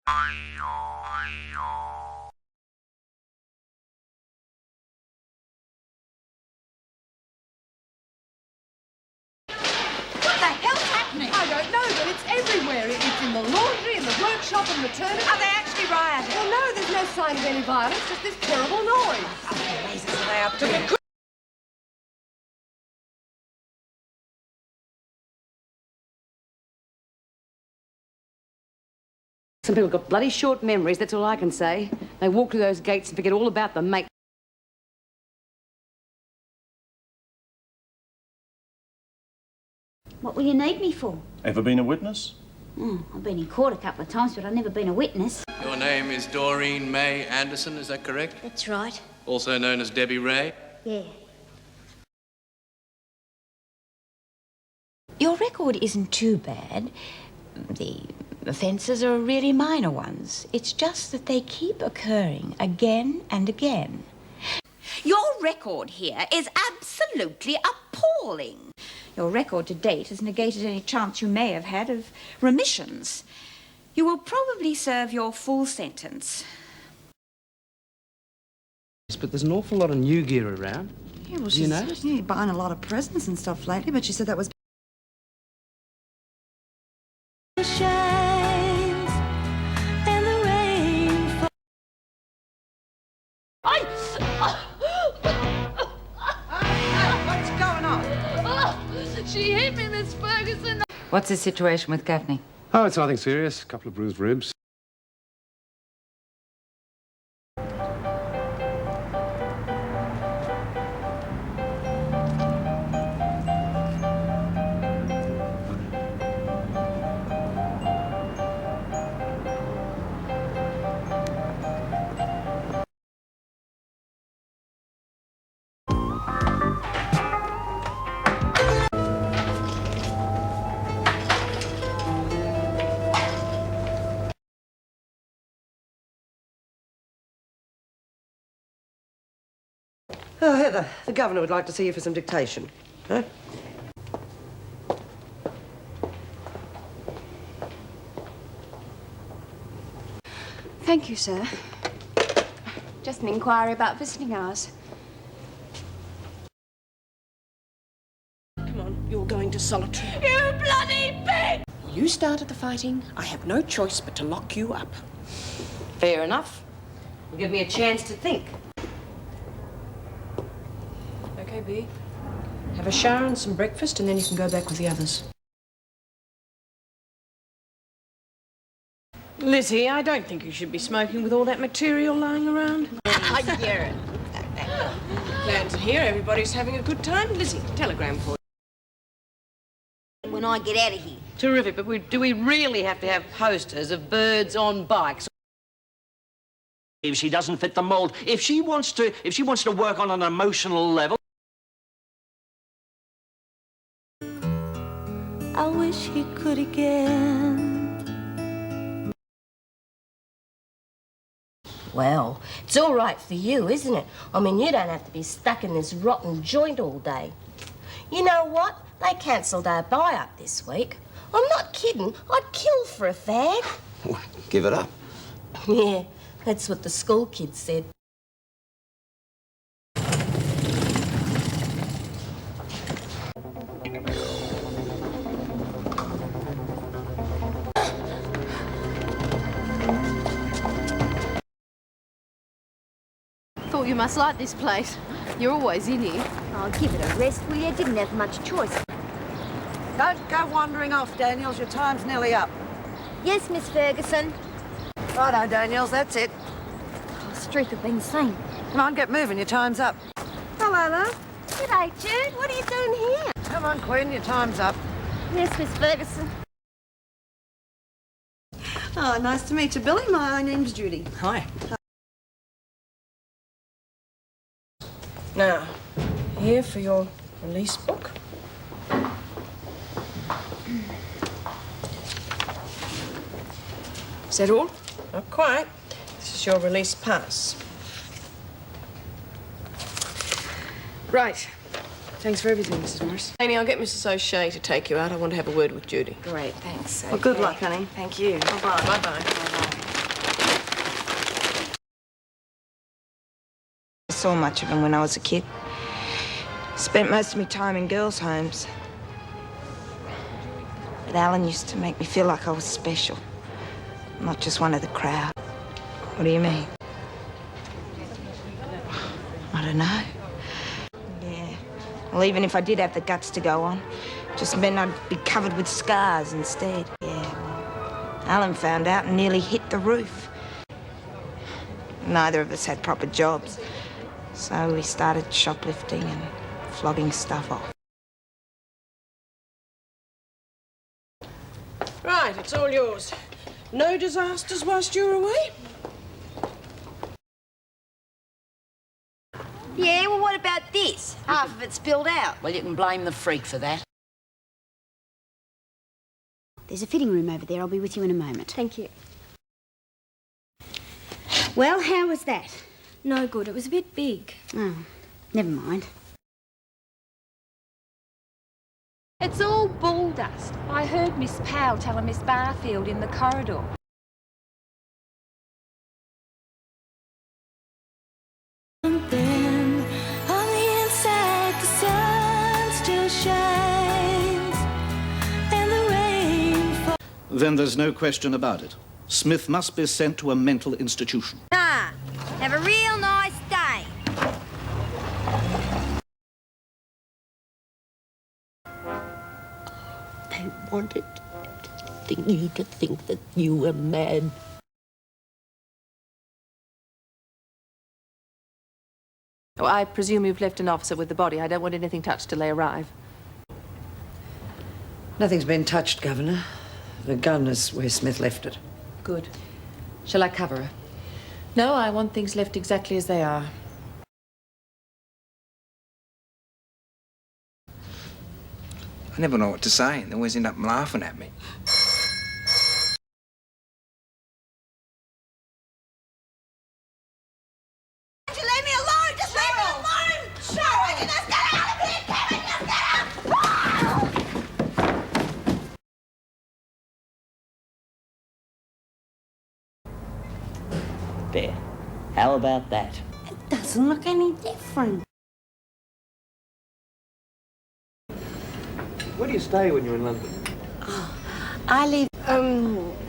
What the hell's happening? I don't know, but it's everywhere. It's in the laundry, in the workshop, and maternity. Are they actually rioting? Well, no, there's no sign of any violence, just this terrible noise. What the blazes are they up to? Some people got bloody short memories, that's all I can say. They walk through those gates and forget all about them, mate. What will you need me for? Ever been a witness? I've been in court a couple of times, but I've never been a witness. Your name is Doreen May Anderson, is that correct? That's right. Also known as Debbie Ray? Yeah. Your record isn't too bad. The offences are really minor ones. It's just that they keep occurring again and again. Your record here is absolutely appalling. Your record to date has negated any chance you may have had of remissions. You will probably serve your full sentence. But there's an awful lot of new gear around. Yeah, well, she's buying a lot of presents and stuff lately, but she said that was... What's going on? She hit me, Miss Ferguson. What's the situation with Gaffney? Oh, it's nothing serious. A couple of bruised ribs. Oh, Heather, the Governor would like to see you for some dictation. Huh? Thank you, sir. Just an inquiry about visiting hours. Come on, you're going to solitary. You bloody pig! You started the fighting. I have no choice but to lock you up. Fair enough. Give me a chance to think. Okay, B. Have a shower and some breakfast, and then you can go back with the others. Lizzie, I don't think you should be smoking with all that material lying around. I hear it. Glad to hear everybody's having a good time. Lizzie, telegram for you. When I get out of here. Terrific, but do we really have to have posters of birds on bikes? If she doesn't fit the mold, if she wants to work on an emotional level. I wish he could again. Well, it's all right for you, isn't it? I mean, you don't have to be stuck in this rotten joint all day. You know what? They cancelled our buy-up this week. I'm not kidding. I'd kill for a fag. Give it up. Yeah, that's what the school kids said. Thought you must like this place. You're always in here. Oh, give it a rest, will you? Didn't have much choice. Don't go wandering off, Daniels. Your time's nearly up. Yes, Miss Ferguson. Righto, Daniels, that's it. The streak have been seen. Come on, get moving. Your time's up. Hello, love. G'day, Jude. What are you doing here? Come on, Queen, your time's up. Yes, Miss Ferguson. Oh, nice to meet you, Billy. My name's Judy. Hi. Now, here for your release book. Is that all? Not quite. This is your release pass. Right. Thanks for everything, Mrs. Morris. Annie, I'll get Mrs. O'Shea to take you out. I want to have a word with Judy. Great, thanks. Well, good luck, honey. Thank you. Bye-bye. Bye-bye. saw much of them when I was a kid. Spent most of my time in girls' homes. But Alan used to make me feel like I was special, not just one of the crowd. What do you mean? I don't know. Yeah. Well, even if I did have the guts to go on, just meant I'd be covered with scars instead. Yeah, well, Alan found out and nearly hit the roof. Neither of us had proper jobs, so we started shoplifting and flogging stuff off. Right, it's all yours. No disasters whilst you're away? Yeah, well, what about this? Half of it spilled out. Well, you can blame the freak for that. There's a fitting room over there. I'll be with you in a moment. Thank you. Well, how was that? No good. It was a bit big. Oh, never mind. It's all bull dust. I heard Miss Powell telling Miss Barfield in the corridor. Then there's no question about it. Smith must be sent to a mental institution. Have a real nice day. I wanted you to think that you were mad. Oh, I presume you've left an officer with the body. I don't want anything touched till they arrive. Nothing's been touched, Governor. The gun is where Smith left it. Good. Shall I cover her? No, I want things left exactly as they are. I never know what to say, and they always end up laughing at me. Just leave me alone! Just leave me alone! Cheryl! Just get out of here, Kevin! Just get out! There. How about that? It doesn't look any different. Where do you stay when you're in London? I live...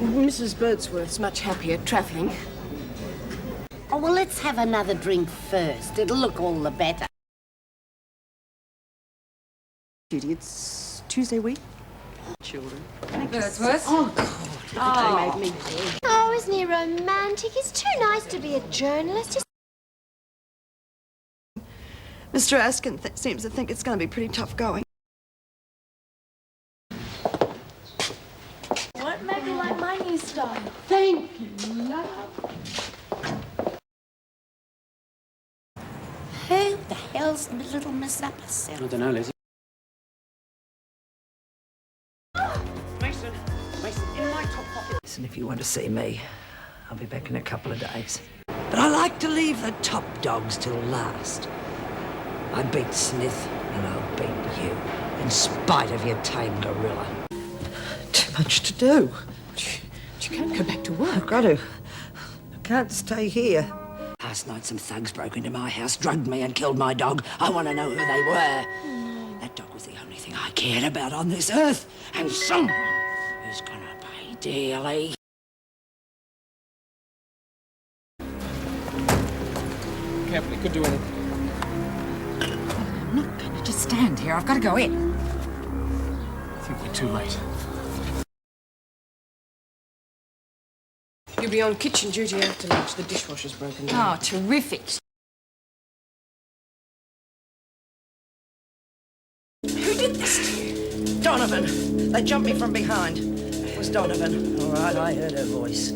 Mrs. Birdsworth's much happier travelling. Oh, well, let's have another drink first. It'll look all the better. Judy, it's Tuesday week. Children. Birdsworth? Oh, God. Oh. They made me... Oh, isn't he romantic? He's too nice to be a journalist. Mr. Askin seems to think it's going to be pretty tough going. Won't make you like my new style. Thank you, love. Who the hell's little Miss Uppercell? I don't know, Lizzie. Listen, if you want to see me, I'll be back in a couple of days. But I like to leave the top dogs till last. I beat Smith, and I'll beat you, in spite of your tame gorilla. Too much to do. You can't go back to work. I've got to. I can't stay here. Last night, some thugs broke into my house, drugged me, and killed my dog. I want to know who they were. That dog was the only thing I cared about on this earth, and someone is gonna pay dearly. Careful, it could do anything. I'm not going to just stand here. I've got to go in. I think we're too late. You'll be on kitchen duty after lunch. The dishwasher's broken down. Oh, terrific. Who did this to you? Donovan. They jumped me from behind. It was Donovan. All right, I heard her voice.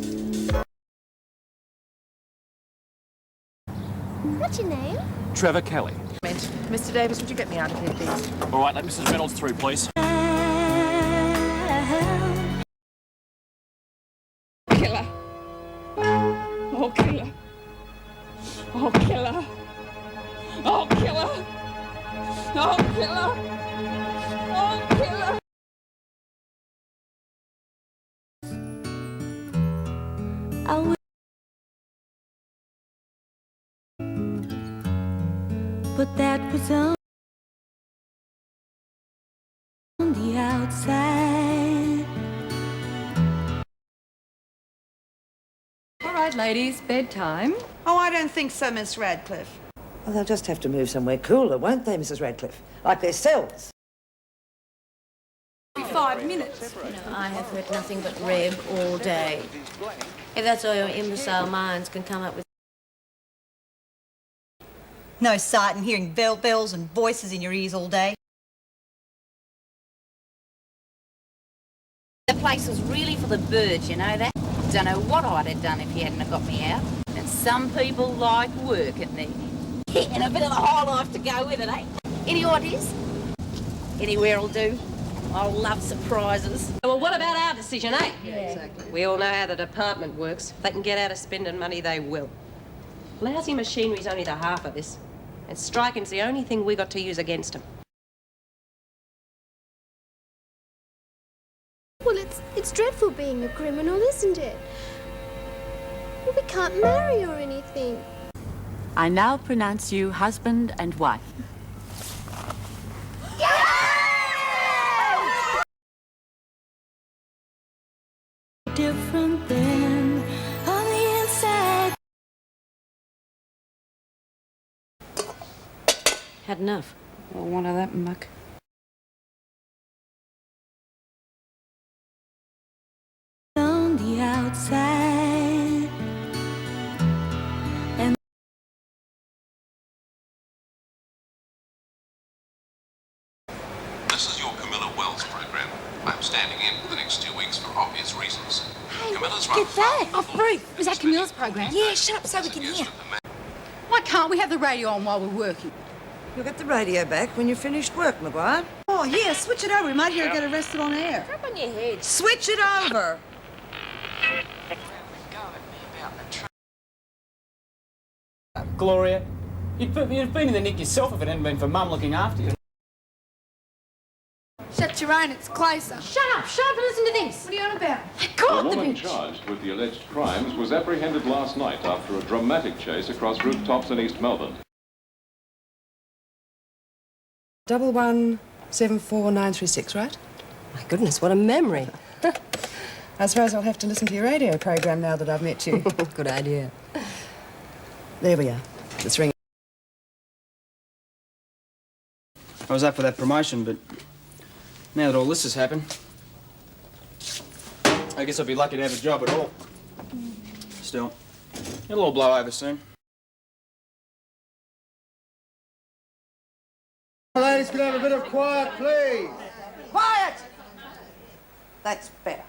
What's your name? Trevor Kelly. Mr. Davis, would you get me out of here, please? All right, let Mrs. Reynolds through, please. Killer. Oh, killer. Oh, killer. Oh, killer. Oh, killer. Oh, killer. Oh. But that was on the outside. All right, ladies, bedtime. Oh, I don't think so, Miss Radcliffe. Well, they'll just have to move somewhere cooler, won't they, Mrs. Radcliffe? Like their cells. 5 minutes. I have heard nothing but Reb all day. If that's all your imbecile minds can come up with. No sight in hearing bells and voices in your ears all day. The place was really for the birds, you know that? Don't know what I'd have done if you hadn't have got me out. And some people like work at me. And a bit of the whole life to go with it, eh? Any ideas? Anywhere'll do. I love surprises. Well, what about our decision, eh? Yeah, exactly. We all know how the department works. If they can get out of spending money, they will. Lousy machinery's only the half of this. And striking's the only thing we got to use against them. Well, it's dreadful being a criminal, isn't it? Well, we can't marry or anything. I now pronounce you husband and wife. Different than on the inside. Had enough. Well, one of that muck. On the outside. And This is your Camilla Wells program. I'm standing in for the next 2 weeks for obvious reasons. Camilla's run Get that! Off Ruth. Was that Camilla's program? Yeah, shut up so we can hear. Why can't we have the radio on while we're working? You'll get the radio back when you've finished work, Maguire. Oh, yeah, switch it over. We might hear her get arrested on air. Drop on your head. Switch it over. Gloria, you'd been in the nick yourself if it hadn't been for Mum looking after you. Shut your own, it's closer. Shut up and listen to this. What are you on about? The woman charged with the alleged crimes was apprehended last night after a dramatic chase across rooftops in East Melbourne. 1174936, right? My goodness, what a memory. I suppose I'll have to listen to your radio program now that I've met you. Good idea. There we are. It's ringing. I was up for that promotion, but now that all this has happened, I guess I'll be lucky to have a job at all. Still, it'll all blow over soon. Ladies, can I have a bit of quiet, please? Quiet! That's better.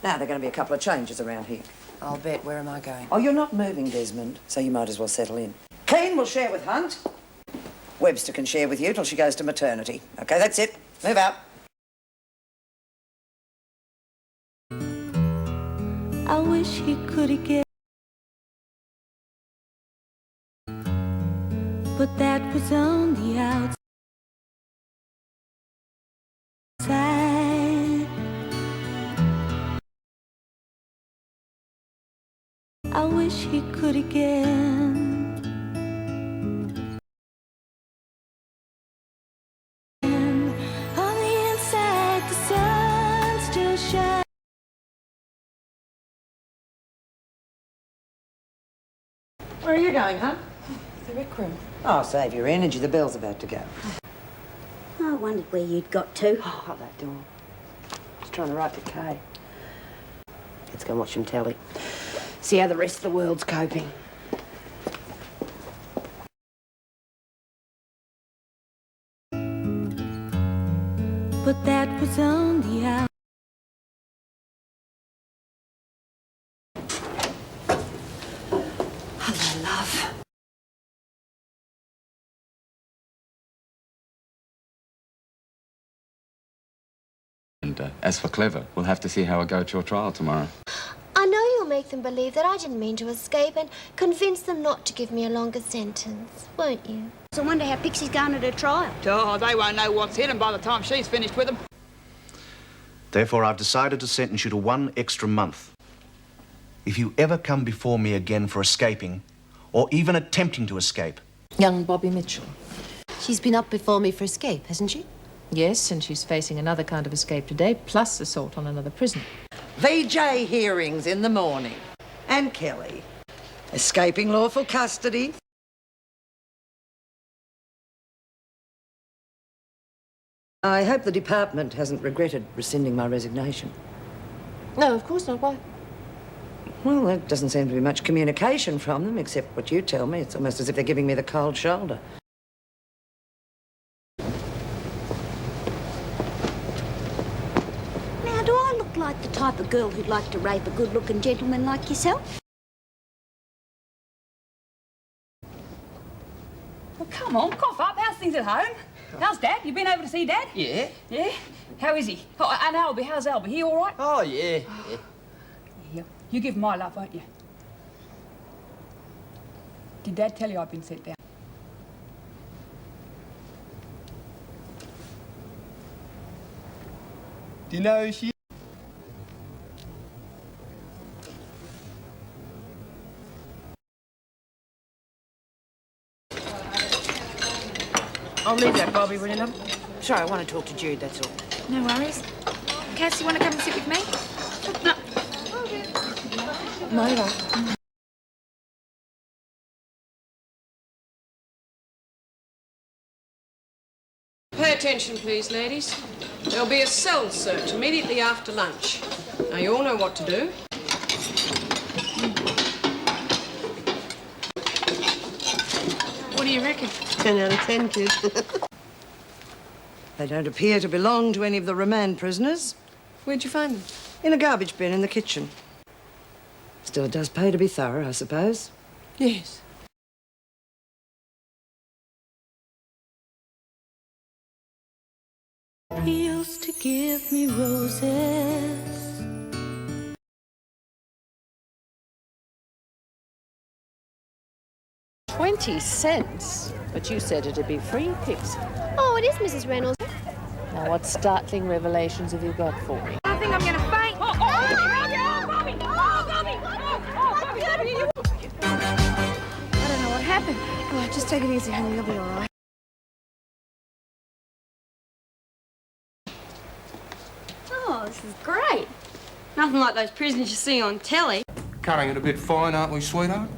Now, there are going to be a couple of changes around here. I'll bet. Where am I going? Oh, you're not moving, Desmond, so you might as well settle in. Keane will share with Hunt. Webster can share with you till she goes to maternity. OK, that's it. Move out. I wish he could again. But that was on the outside. I wish he could again. And on the inside, the sun still shines. Where are you going, huh? The rec room. Oh, save your energy. The bell's about to go. I wondered where you'd got to. Oh, shut that door. Just trying to write to Kay. Let's go and watch some telly. See how the rest of the world's coping. But that was on the outside. Hello, love. And as for clever, we'll have to see how it goes at your trial tomorrow. I know you'll make them believe that I didn't mean to escape and convince them not to give me a longer sentence, won't you? So I wonder how Pixie's going at her trial. Oh, they won't know what's hit them by the time she's finished with them. Therefore, I've decided to sentence you to 1 extra month. If you ever come before me again for escaping, or even attempting to escape, Young Bobby Mitchell. She's been up before me for escape, hasn't she? Yes, and she's facing another count of escape today, plus assault on another prisoner. VJ hearings in the morning. And Kelly. Escaping lawful custody. I hope the department hasn't regretted rescinding my resignation. No, of course not. Why? Well, there doesn't seem to be much communication from them, except what you tell me. It's almost as if they're giving me the cold shoulder. Now, do I look like the type of girl who'd like to rape a good-looking gentleman like yourself? Well, come on, cough up. How's things at home? How's Dad? You been over to see Dad? Yeah. Yeah? How is he? Oh, and Albie, how's Albie? He all right? Oh, yeah. Yeah. You give him my love, won't you? Did Dad tell you I've been sent down? Do you know who she is? I'll leave that, Bobby, will you, love? Sorry, I want to talk to Jude, that's all. No worries. Cass, you want to come and sit with me? No, no. Pay attention, please, ladies. There'll be a cell search immediately after lunch. Now, you all know what to do. What do you reckon? 10 out of 10, kid. They don't appear to belong to any of the remand prisoners. Where'd you find them? In a garbage bin in the kitchen. Still, it does pay to be thorough, I suppose. Yes. He used to give me roses. $0.20? But you said it'd be free, Pixie. Oh, it is Mrs. Reynolds. Now, what startling revelations have you got for me? I think I'm going to faint. Oh, Bobby! I don't know what happened. Oh, just take it easy, honey. You'll be all right. Oh, this is great. Nothing like those prisoners you see on telly. Cutting it a bit fine, aren't we, sweetheart?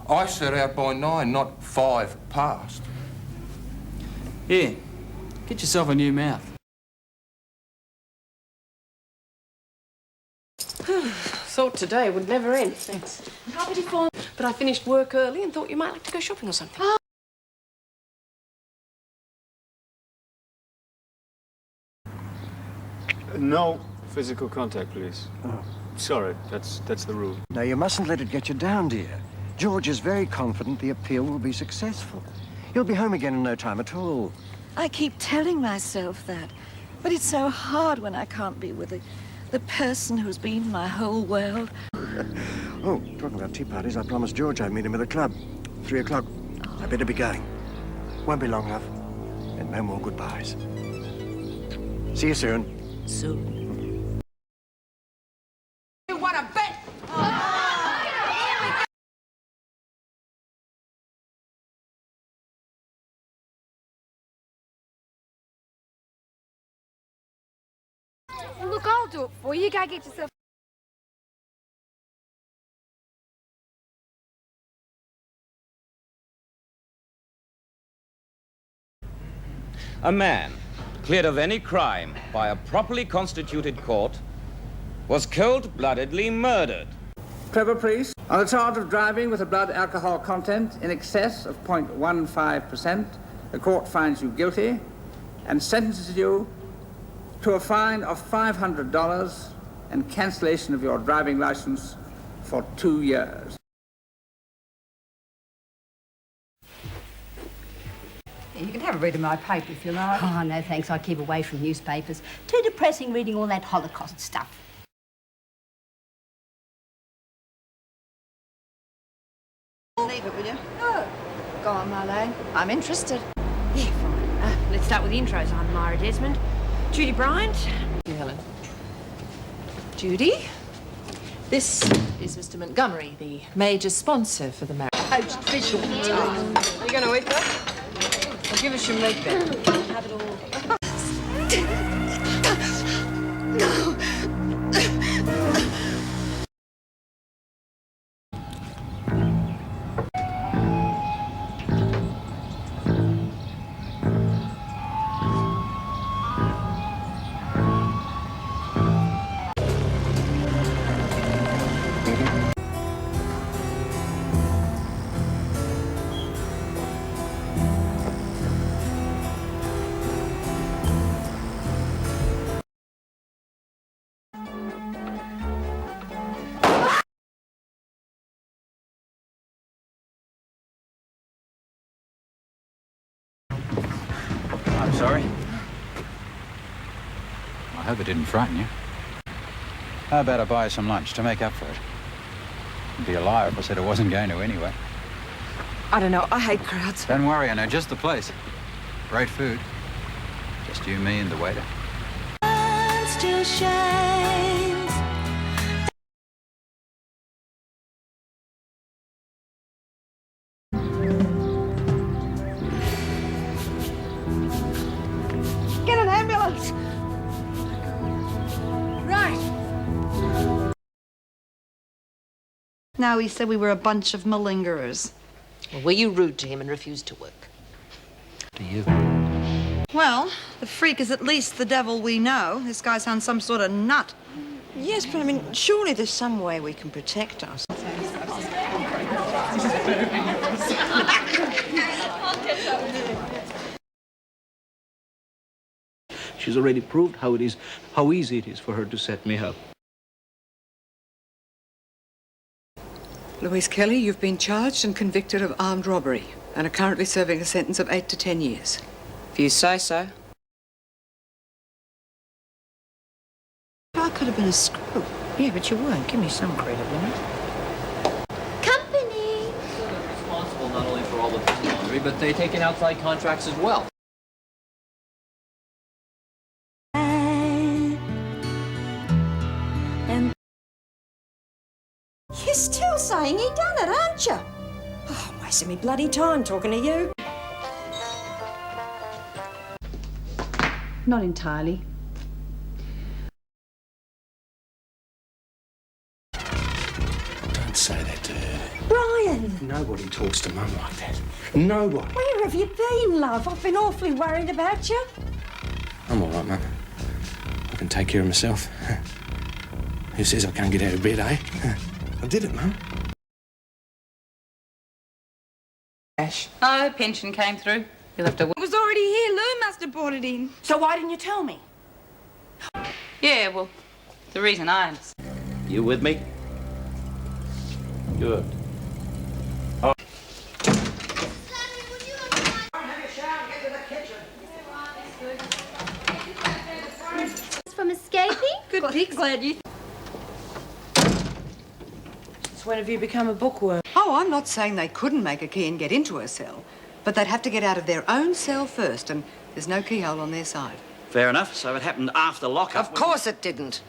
I set out by 9, not 5 past. Here, get yourself a new mouth. Thought today would never end. Thanks. But I finished work early and thought you might like to go shopping or something. Oh. No physical contact, please. Oh. Sorry, that's the rule. Now, you mustn't let it get you down, dear. George is very confident the appeal will be successful. He'll be home again in no time at all. I keep telling myself that, but it's so hard when I can't be with the person who's been my whole world. Oh, talking about tea parties, I promised George I'd meet him at the club. 3 o'clock. I better be going. Won't be long, love. And no more goodbyes. See you soon. Soon. What a bet! Well, look, I'll do it for you. You go get yourself... A man, cleared of any crime by a properly constituted court, was cold-bloodedly murdered. Trevor Priest, on the charge of driving with a blood alcohol content in excess of 0.15%, the court finds you guilty and sentences you to a fine of $500 and cancellation of your driving license for 2 years. You can have a read of my paper if you like. Oh, no, thanks. I keep away from newspapers. Too depressing reading all that Holocaust stuff. Leave it, will you? Oh. Go on, Marlene. I'm interested. Yeah, fine. Let's start with the intros. I'm Myra Desmond. Judy Bryant. You, Helen. Judy. This is Mr. Montgomery, the major sponsor for the marriage. Official. Are you going to eat that? Well, give us your meat then. Have it all. I'm sorry. I hope it didn't frighten you. How about I buy you some lunch to make up for it? I'd be a liar if I said I wasn't going to anyway. I don't know. I hate crowds. Don't worry, I know just the place. Great food. Just you, me, and the waiter. Still shines. Get an ambulance! Right. Now he said we were a bunch of malingerers. Well, were you rude to him and refused to work? To you. Well, the freak is at least the devil we know. This guy sounds some sort of nut. Yes, but I mean, surely there's some way we can protect us. She's already proved how easy it is for her to set me up. Louise Kelly, you've been charged and convicted of armed robbery and are currently serving a sentence of 8 to 10 years. If you say so. I could have been a screw. Yeah, but you weren't. Give me some credit, will you? Company! They're responsible not only for all the prison laundry, but they take in outside contracts as well. You're still saying he done it, aren't you? Oh, I'm wasting me bloody time talking to you. Not entirely. Don't say that to her. Brian! Nobody talks to Mum like that. Nobody. Where have you been, love? I've been awfully worried about you. I'm all right, Mum. I can take care of myself. Who says I can't get out of bed, eh? I did it, Mum. Ash. Oh, pension came through. You'll have to... It was already here. Lou must have brought it in. So why didn't you tell me? Yeah, well, the reason I understand. You with me? Good. From escaping? Good pick. Glad you... Since when have you become a bookworm? Oh, I'm not saying they couldn't make a key and get into her cell, but they'd have to get out of their own cell first, and there's no keyhole on their side. Fair enough. So it happened after lockup. Of course it didn't.